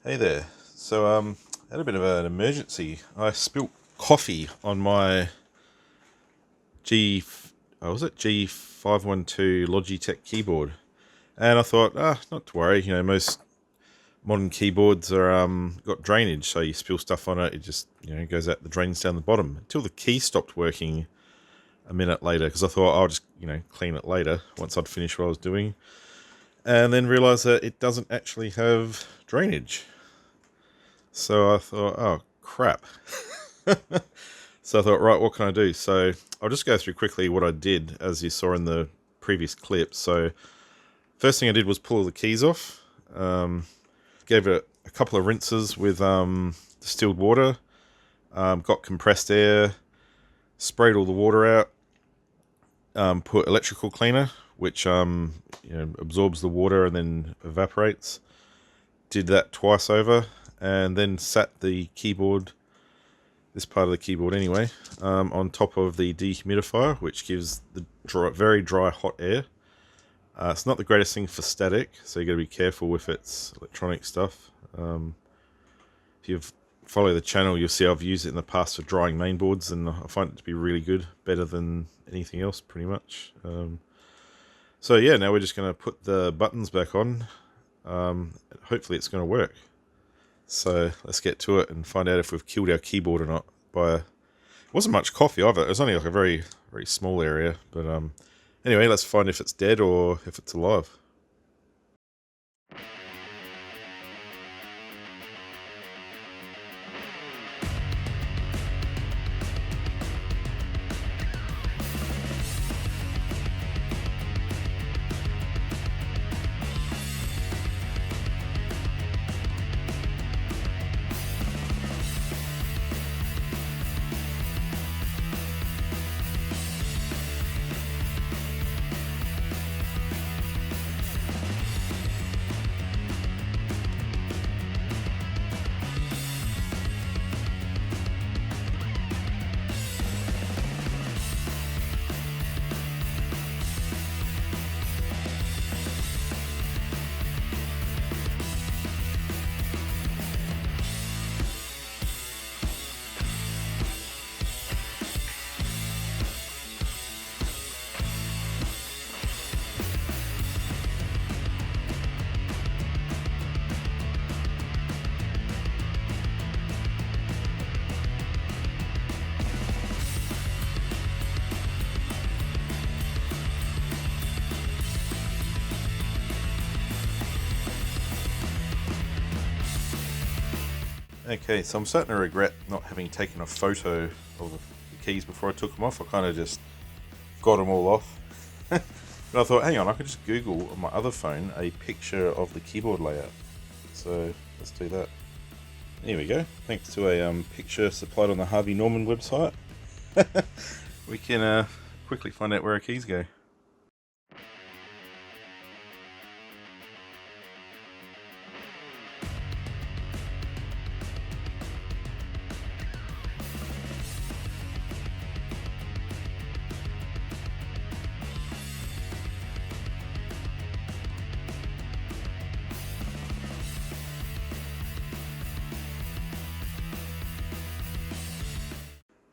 Hey there. So I had a bit of an emergency. I spilt coffee on my G512 Logitech keyboard, and I thought, not to worry. You know, most modern keyboards are got drainage, so you spill stuff on it, it just goes out the drains down the bottom. Until the key stopped working a minute later, because I thought I'll just clean it later once I'd finished what I was doing, and then realised that it doesn't actually have drainage. So I thought, oh crap. So I thought, right, what can I do? So I'll just go through quickly what I did, as you saw in the previous clip. So first thing I did was pull the keys off. Gave it a couple of rinses with distilled water. Got compressed air. Sprayed all the water out. Put electrical cleaner, which absorbs the water and then evaporates. Did that twice over, and then sat the keyboard, this part of the keyboard anyway, on top of the dehumidifier, which gives the very dry hot air. It's not the greatest thing for static, so you got to be careful with its electronic stuff. If you follow the channel, you'll see I've used it in the past for drying mainboards, and I find it to be really good, better than anything else pretty much. So yeah, now we're just going to put the buttons back on. Hopefully it's going to work. So let's get to it and find out if we've killed our keyboard or not. It wasn't much coffee either. It was only like a very, very small area. But anyway, let's find if it's dead or if it's alive. Okay, so I'm starting to regret not having taken a photo of the keys before I took them off. I kind of just got them all off. But I thought, hang on, I could just Google on my other phone a picture of the keyboard layout. So let's do that. Here we go. Thanks to a picture supplied on the Harvey Norman website, we can quickly find out where our keys go.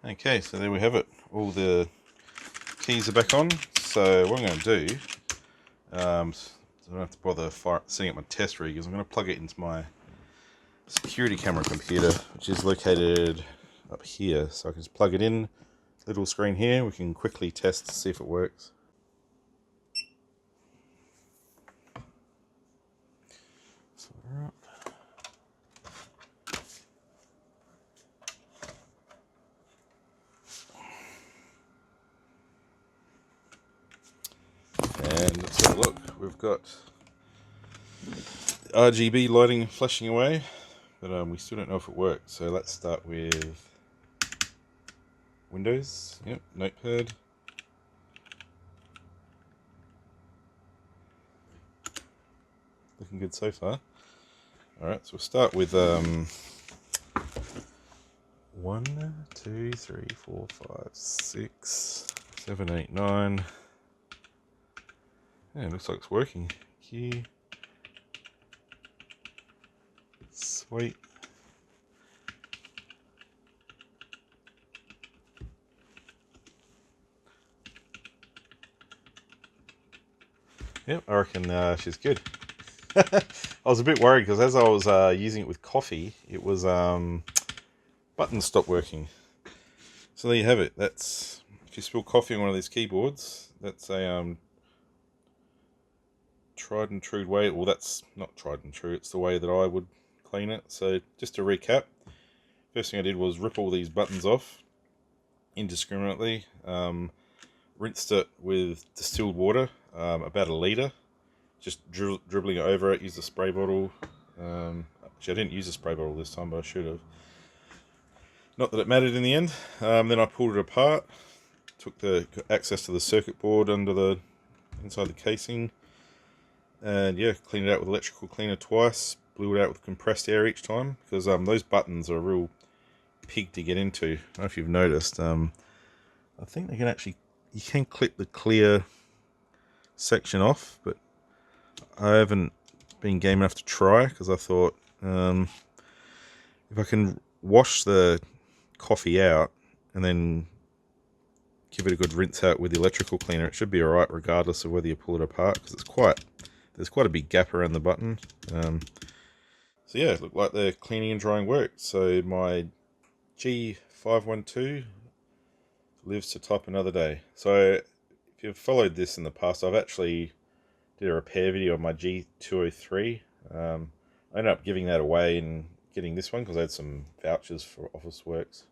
Okay, so there we have it. All the keys are back on. So what I'm going to do, so I don't have to bother setting up my test rig, is I'm going to plug it into my security camera computer, which is located up here. So I can just plug it in, little screen here. We can quickly test to see if it works. And let's have a look. We've got RGB lighting flashing away, but we still don't know if it works. So let's start with Windows. Yep, Notepad. Looking good so far. Alright, so we'll start with 1, 2, 3, 4, 5, 6, 7, 8, 9. Yeah, it looks like it's working. Key Sweet. Yep, I reckon she's good. I was a bit worried because as I was using it with coffee, it was buttons stopped working. So there you have it. That's if you spill coffee on one of these keyboards, that's a tried and true way. Well, that's not tried and true. It's the way that I would clean it. So just to recap, first thing I did was rip all these buttons off indiscriminately. Rinsed it with distilled water, about 1 litre. Just dribbling it over it. Used a spray bottle. Actually, I didn't use a spray bottle this time, but I should have. Not that it mattered in the end. Then I pulled it apart. Took the access to the circuit board under inside the casing. And yeah, cleaned it out with electrical cleaner twice. Blew it out with compressed air each time. Because those buttons are a real pig to get into. I don't know if you've noticed. I think they can actually... You can clip the clear section off. But I haven't been game enough to try. Because I thought... if I can wash the coffee out and then give it a good rinse out with the electrical cleaner, it should be alright regardless of whether you pull it apart, because there's quite a big gap around the button. So yeah, it looked like the cleaning and drying worked. So my G512 lives to type another day. So if you've followed this in the past, I've actually did a repair video on my G203. I ended up giving that away and getting this one because I had some vouchers for Officeworks.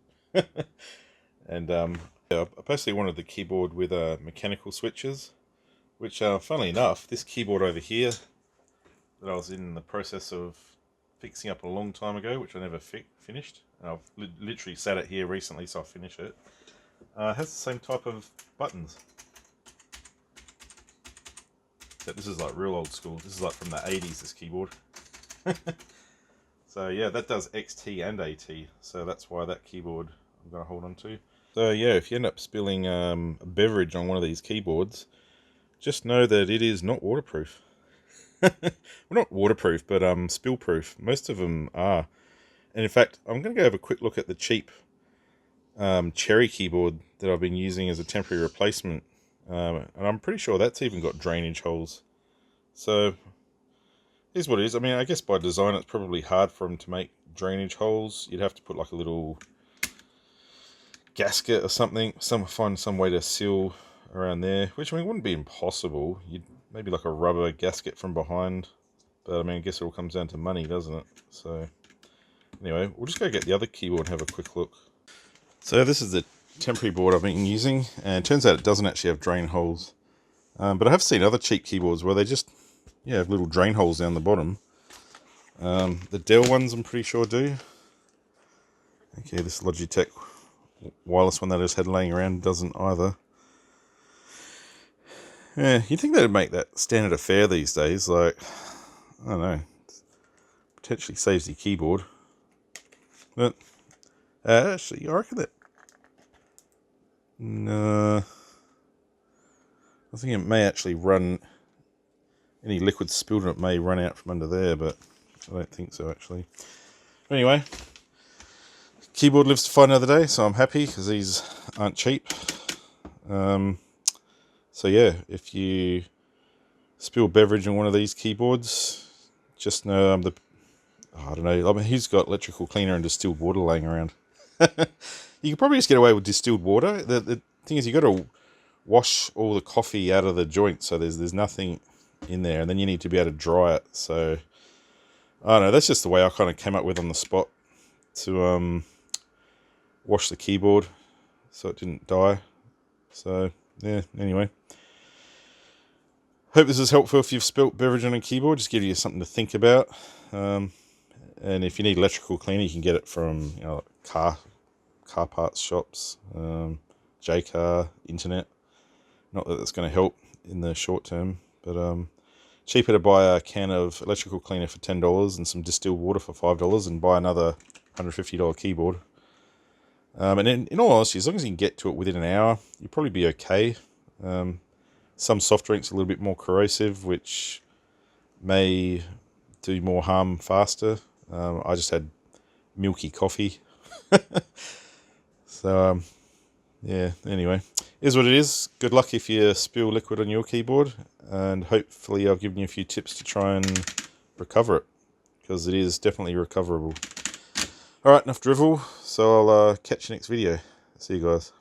And I personally wanted the keyboard with mechanical switches, which funnily enough, this keyboard over here that I was in the process of fixing up a long time ago, which I never finished, and I've literally sat it here recently so I'll finish it, has the same type of buttons. Except this is like real old school. This is like from the 80s, this keyboard. So yeah, that does XT and AT, so that's why that keyboard I'm going to hold on to. So yeah, if you end up spilling a beverage on one of these keyboards, just know that it is not waterproof. Well, not waterproof, but spill proof. Most of them are. And in fact, I'm going to go have a quick look at the cheap Cherry keyboard that I've been using as a temporary replacement. And I'm pretty sure that's even got drainage holes. So... here's what it is. I mean, I guess by design it's probably hard for them to make drainage holes. You'd have to put like a little gasket or something. Find some way to seal around there, which I mean wouldn't be impossible. You'd maybe like a rubber gasket from behind. But I mean, I guess it all comes down to money, doesn't it? So anyway, we'll just go get the other keyboard and have a quick look. So this is the temporary board I've been using, and it turns out it doesn't actually have drain holes. But I have seen other cheap keyboards where they just have little drain holes down the bottom. The Dell ones I'm pretty sure do. Okay, this Logitech wireless one that I just had laying around doesn't either. Yeah, you'd think they'd make that standard affair these days. Like, I don't know, potentially saves your keyboard. But actually, I reckon that... no, I think it may actually run... any liquid spilled on it may run out from under there, but I don't think so actually. Anyway, keyboard lives to fight another day, so I'm happy because these aren't cheap. So yeah, if you spill beverage on one of these keyboards, just know I don't know, I mean, he's got electrical cleaner and distilled water laying around. You can probably just get away with distilled water. The thing is, you got to wash all the coffee out of the joint, so there's nothing in there, and then you need to be able to dry it. So I don't know, that's just the way I kind of came up with on the spot to wash the keyboard so it didn't die. So yeah, anyway, hope this is helpful. If you've spilt beverage on a keyboard, just give you something to think about. And if you need electrical cleaner, you can get it from car parts shops, JCar, internet. Not that that's going to help in the short term, but cheaper to buy a can of electrical cleaner for $10 and some distilled water for $5 and buy another $150 keyboard. And in all honesty, as long as you can get to it within an hour, you'll probably be okay. Some soft drinks are a little bit more corrosive, which may do more harm faster. I just had milky coffee. So, yeah, anyway, is what it is. Good luck if you spill liquid on your keyboard, and hopefully I've given you a few tips to try and recover it, because it is definitely recoverable. Alright, enough drivel, so I'll catch you next video. See you guys.